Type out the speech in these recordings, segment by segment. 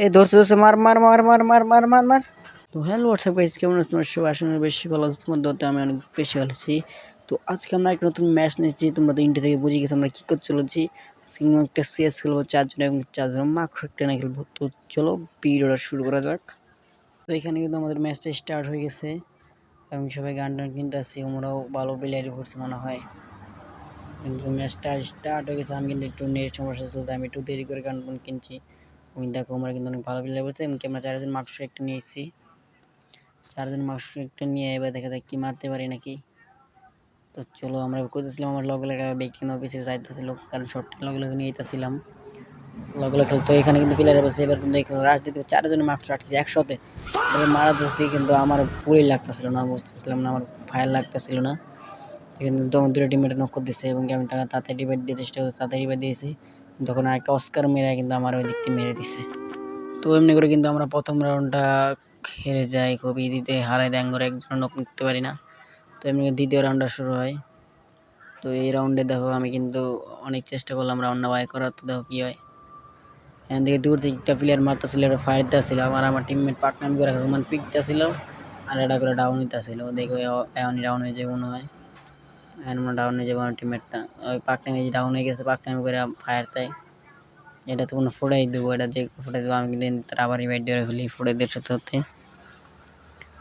এই ধরছে ধরছে মার মার মার মার মার মার মার মার। তো হ্যালো হোয়াটসঅ্যাপ গাইস, কেমন আছো তোমরা সবাই? আসলে বেশি ভালো আছো, তোমার দোয়াতে আমি অনেক বেশি ভালো আছি। তো আজকে আমরা একটা নতুন ম্যাচ নিয়েছি, তোমরা তো ইন্ডিয়া থেকে বুঝে গেছো আমরা কী করতে চলেছি। আজকে আমরা একটা সিএস খেলবো 4 জন এবং 4 জন মাত্র একটা না খেলবো। তো চলো ভিডিওটা শুরু করা যাক। তো এখানে কিন্তু আমাদের ম্যাচটা স্টার্ট হয়ে গেছে এবং সবাই গান টান কিনতে আসছি, ওমরাও ভালো প্লেয়ারই পড়ছে মনে হয়। কিন্তু ম্যাচটা স্টার্ট হয়ে গেছে, আমি কিন্তু একটু নেট সমস্যা চলতে আমি একটু দেরি করে গান টান কিনছি। আমি দেখো আমরা কিন্তু অনেক ভালো প্লেয়ার পড়ছে এবং আমরা 4 জন মাত্র একটা নিয়েছি। 4 জন মাত্র একটা নিয়ে এবার দেখা যাক কি মারতে পারি নাকি। তো চলো আমরা করতেছিলাম আমার লগে লগে বেকিং অফিসে যাইতেছিল, কারণ শর্ট লগে লগে নিয়ে যেতেছিলাম লগে লগে খেলতো। এখানে কিন্তু প্লেয়ার বসে এবার কিন্তু এখানে রাজনীতি 4 জনের মাত্র আটকে একসাথে এবার মারা দিচ্ছি, কিন্তু আমার পুরোই লাগতেছিল না, বুঝতেছিলাম না, আমার ফায়ার লাগতেছিল না। কিন্তু তখন দুটো টিমমেট নক করে দিচ্ছে এবং আমি তাকে তাড়াতাড়ি রিভাইভ দিয়ে চেষ্টা করছি, তাড়াতাড়ি রিভাইভ দিয়েছি। তখন আরেকটা অস্কার মেরে কিন্তু আমার ওই দিক থেকে মেরে দিছে। তো এমনি করে কিন্তু আমরা প্রথম রাউন্ডটা হেরে যাই খুব ইজিতে, হারাই দেয় করে একজন নক নিতে পারি না। তো এমনি দ্বিতীয় রাউন্ডটা শুরু হয়। তো এই রাউন্ডে দেখো আমি কিন্তু অনেক চেষ্টা করলাম রাউন্ডটা বাই করার, তো দেখো কী হয়। এখান থেকে দূর থেকে একটা প্লেয়ার মারতেছিল, এটা ফায়ার দিতেছিল, আমার টিমমেট পার্টনার করে রোমান পিক দিতেছিল আর এটা করে ডাউন হইতেছিল। দেখো এখনই ডাউন হয়ে যাবে মনে হয়, এখন ডাউন হয়ে যাবে আমার টিমমেটটা। ওই পার্টনার ডাউন হয়ে গেছে, পার্টনার করে ফায়ার দেয়। এটা তো কোনো ফুটাই দেবো, এটা যে ফুটাই দেবো আমি কিন্তু তার আবার রিভাইড দিয়ে ফেলি ফুটাই দিয়ে সত্যি হতে।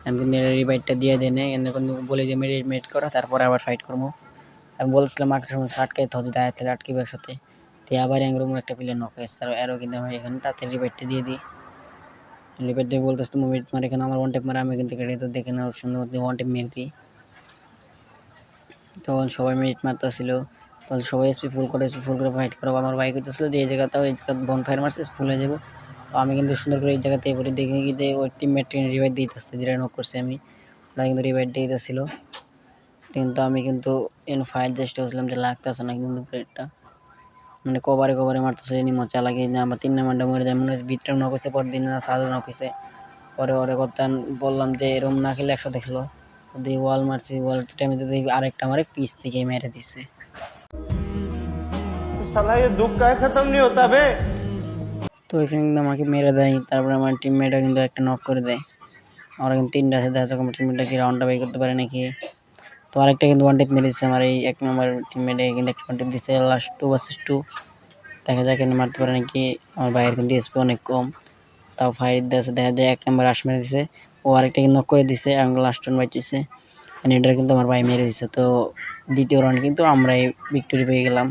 আমি কিন্তু রিভাইডটা দিয়ে দিই না, কিন্তু বলে যে মেড করা তারপরে আবার ফাইট করবো। আমি বলছিলাম আটটার সময় আটকাইতে হবে, যদি আয়াত আটকিবে একসাথে। তো আবার এরকম একটা প্লেয়ার নক হয়েছে, আরও কিন্তু আমি এখানে তাতে রিভাইডটা দিয়ে দিই। রিভাইড দিয়ে বলতেছি তুমি মিড মারে, এখানে আমার ওয়ান টেপ মারে, আমি কিন্তু এটা দেখে না সুন্দর মতো ওয়ান টেপ মেরে দিই। তখন সবাই মিড মারতেছিল, তখন সবাই এসপি ফুল করে ফাইট করবো। আমার বাইক হইতেছিল যে এই জায়গাতে বন ফায়ার মারছে ফুল হয়ে যাবো। তো আমি কিন্তু সুন্দর করে এই জায়গাতে এবারে দেখে কি যে ওই টিমমেট রিভাইড দিতেছে, যেটা নক করছে আমি, ওরা কিন্তু রিভাইড দিয়ে দিতেছিল। কিন্তু আমি কিন্তু ফায়ার চেষ্টা করছিলাম যে লাগতেছে না, কিন্তু প্লেটটা মানে কভারে মারতেছে, মজা লাগে না। আমার 3 নাম্বারটা মরে যায় মনে হচ্ছে, ভিতরে নক হয়েছে, পরের দিন না সাদা নক হয়েছে। পরে ওরে কথা বললাম যে এরম না খেলে একসাথে খেলো, দিয়ে ওয়াল মারছি, ওয়াল টাইমে যদি আরেকটা মারে পিচ থেকে মেরে দিচ্ছে। साला ये दुख का खत्म नहीं होता बे। তো এখানে কিন্তু আমাকে মেরে দেয়, তারপরে আমার টিমমেটও কিন্তু একটা নক করে দেয়। আমরা কিন্তু 3টা আছে, দেখা যাক আমার টিমমেটটা কি রাউন্ডটা বাই করতে পারে নাকি। তো আরেকটা কিন্তু ওয়ান টেপ মেরে দিচ্ছে আমার এই 1 নম্বর টিমমেটে, কিন্তু একটা ওয়ান টেপ দিচ্ছে লাস্ট 2 ভার্সেস 2। দেখা যাক এখানে মারতে পারে নাকি। আমার ভাইয়ের কিন্তু এসপি অনেক কম, তাও ফায়ার দিচ্ছে, দেখা যায় 1 নম্বর আশ মেরে দিছে, ও আরেকটা কিন্তু নক করে দিছে এবং লাস্ট রাউন্ড বাইতেছে। এটা কিন্তু আমার ভাই মেরে দিছে। তো দ্বিতীয় রাউন্ড কিন্তু আমরাই ভিক্টোরি পেয়ে গেলাম।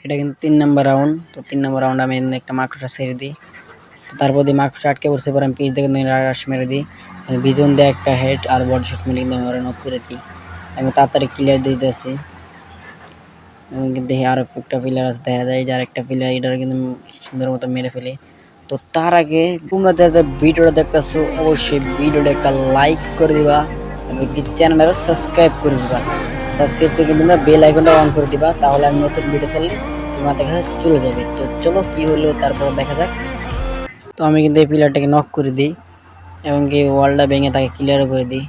এটা কিন্তু 3 নম্বর রাউন্ড। তো 3 নম্বর রাউন্ড আমি একটা মাকড়সা ছেড়ে দিই, তো তারপর দিয়ে মাকড়সা আটকে পড়ছে, পরে আমি পিচ দেখে রাশ মেরে দিই, বিজন দিয়ে একটা হেড আর বডি শট মেরে কিন্তু আমি ওরা নক করে দিই। আমি তাড়াতাড়ি ক্লিয়ার দিতেছি এবং দেখি আরও একটা প্লেয়ার আছে, দেখা যায় যে আরেকটা প্লেয়ার এটার কিন্তু সুন্দর মতো মেরে ফেলি। তো তার আগে তোমরা যারা ভিডিওটা দেখতেছো অবশ্যই ভিডিওটা একটা লাইক করে দিবা এবং কি চ্যানেলটা সাবস্ক্রাইব করে দিবা। সাবস্ক্রাইব করে কিন্তু তোমরা বেল আইকনটা অন করে দিবা, তাহলে আমি নতুন ভিডিও ছাড়লে তোমাদের কাছে চলে যাবে। তো চলো কি হলো তারপর দেখা যাক। তো আমি কিন্তু এই প্লেয়ারটাকে নক করে দিই এবং কি ওয়ালটা ভেঙে তাকে ক্লিয়ারও করে দিই।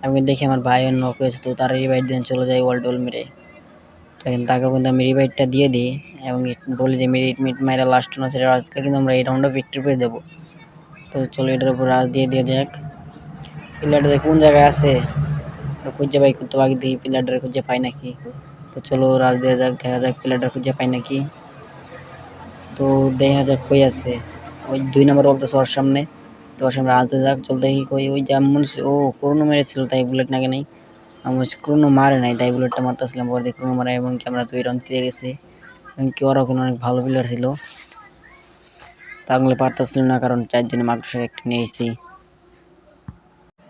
আমি দেখি আমার ভাইয়ের নক হয়েছে, তো তার রিভাইড দিয়ে চলে যায় ওয়াল টোল মেরে। তো এখন তাকেও কিন্তু আমি রিভাইডটা দিয়ে দিই এবং বলি যে মিড মাইরা লাস্ট রান আছে, আজকে কিন্তু আমরা এই রাউন্ডে ভিক্টরি পেয়ে যাবো। তো চলো এটার উপর রাজ দিয়ে যাক। প্লেয়ারটা কোন জায়গায় আছে খুঁজে পাই, করতে আগে দেখি প্লেয়ারটা খুঁজে পাই নাকি। তো চলো রাজ দেওয়া যাক, দেখা যাক প্লেয়ারটা খুঁজে পাই নাকি। তো দেখা যাক কই আছে, ওই 2 নম্বর বলতেছে ওর সামনে। তো ওর সামনে রাজতে যাক, চল দেখি কই। ওই যেমন ও করোনো মেরেছিল তাই বুলেট নাগে নাই, আমার ক্রোনো মারে নাই তাই বুলেটটা মারতেছিলাম, পরে দিয়ে ক্রোনো মারা এবং কি আমরা 2 রাউন্ড দিয়ে গেছি। এবং কি ওরা ওখানে অনেক ভালো প্লেয়ার ছিল, তাহলে পারতেছিল না, কারণ 4 জনে মাকড়সা একটা নিয়ে এসেছি।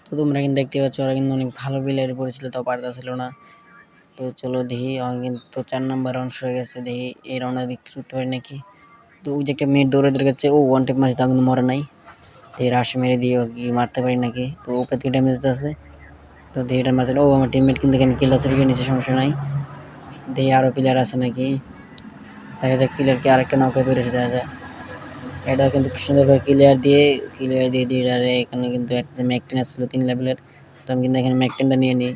তো তোমরা কিন্তু দেখতে পাচ্ছ ওরা কিন্তু অনেক ভালো প্লেয়ার পড়েছিল, তাও পারতেছিল না। তো চলো দেখি কিন্তু 4 নম্বর রাউন্ড হয়ে গেছে, দেখি এই রাউন্ডে বিক্রি করতে পারি নাকি। তো ওই যে একটা মেয়ের দৌড়ে গেছে, ও ওয়ান টেপ মারছে, তা কিন্তু মরে নাই। তো এই রাশ মেরে দিয়ে কি মারতে পারি নাকি। তো উপরে থেকে ড্যামেজ আছে, তো দিয়ে এটা মারতে, ও আমার টিমমেট কিন্তু এখানে কিল আছে, নিচে সমস্যা নাই। দিয়ে আরও প্লেয়ার আছে নাকি, দেখা যাক প্লেয়ারকে আরেকটা নৌকায় পেরেছে, দেখা যায় এটা কিন্তু সুন্দর করে ক্লিয়ার দিয়ে দিয়ে এখানে কিন্তু একটা ম্যাকটেন আসছিল 3 লেভেলের। তো আমি কিন্তু এখানে ম্যাকটেনটা নিয়ে নিই।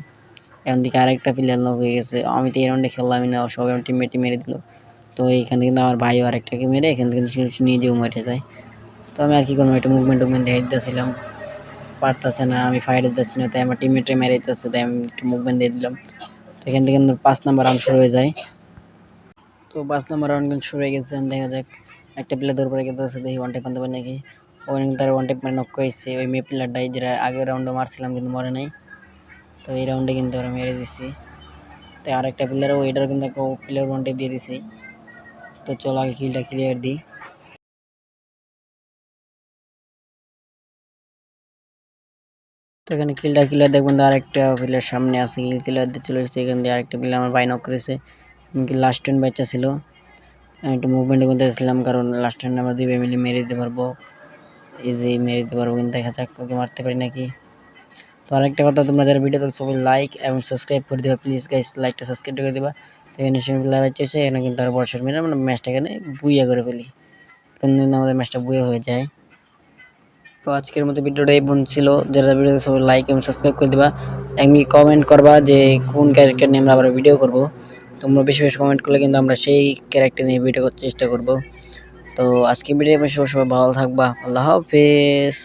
এখন দিকে আরেকটা প্লেয়ার নক হয়ে গেছে, আমি তো এই রাউন্ডে খেললামই না, সবাই আমার টিমমেটই মেরে দিল। তো এইখানে কিন্তু আমার ভাইও আরেকটাকে মেরে এখান থেকে নিজেও মরে যায়। তো আমি আর কি করবো, একটু মুভমেন্ট দেখে দিতেছিলাম, পারতেছে না, আমি ফায়ার দিতেছি না, তাই আমার টিমমেটে মেরে দিতেছে, তাই আমি একটু মুভমেন্ট দিয়ে দিলাম। তো এখান থেকে 5 নাম্বার রাউন্ড শুরু হয়ে যায়। তো 5 নাম্বার রাউন্ড কিন্তু শুরু হয়ে গেছে, দেখা যাক একটা প্লেয়ার দৌড় পড়ে গেছে, দেখি ওয়ান টাইপ আনতে পারে নাকি। ওখানে কিন্তু তার ওয়ান টাইপ মানে নক করেছে ওই মেয়ে প্লেয়ারটাই, যেটা আগের রাউন্ডে মারছিলাম কিন্তু মরে নাই। তো এই রাউন্ডে কিন্তু ওরা মেরে দিছি। তো আরেকটা প্লেয়ারও, এটারও কিন্তু একটা প্লেয়ার ওয়ান টাইপ দিয়ে দিছি। তো চলো আগে কিলটা ক্লিয়ার দিই। তো এখানে কিলটা ক্লিয়ার দেখবেন, আরেকটা প্লেয়ার সামনে আছে, কিল ক্লিয়ার দিয়ে চলে এসেছে। এখান দিয়ে আরেকটা প্লেয়ার আমার বাই নক করেছে, লাস্ট টেন বাচ্চা ছিল। আমি একটু মুভমেন্টের মধ্যে আসলাম, কারণ লাস্ট টেন আমরা 2 মিলে মেরে দিতে পারবো, ইজি মেরে দিতে পারবো, কিন্তু দেখা যাক ওকে মারতে পারি নাকি। তো আরেকটা কথা, তোমরা যারা ভিডিও দেখছো সবাই লাইক এবং সাবস্ক্রাইব করে দিবা প্লিজ গাইস, লাইকটা সাবস্ক্রাইব করে দিবা। তো এখানে সিঙ্গুলার হচ্ছে, এখানে কিন্তু আর বড় শট মেরে আমরা ম্যাচটা এখানে বুইয়া করে ফেলি, কিন্তু আমাদের ম্যাচটা বুইয়া হয়ে যায়। তো আজকের মতো ভিডিওটা এই পর্যন্ত ছিল। যারা ভিডিও সবাই লাইক এবং সাবস্ক্রাইব করে দিবা, এমনি কমেন্ট করবা যে কোন ক্যারেক্টার নিয়ে আমরা আবার ভিডিও করব। তোমরা বেশি বেশি কমেন্ট করলে কিন্তু আমরা সেই ক্যারেক্টার নিয়ে ভিডিও করার চেষ্টা করব। তো আজকে ভিডিও সবাই ভালো থাকবা, আল্লাহ হাফেজ।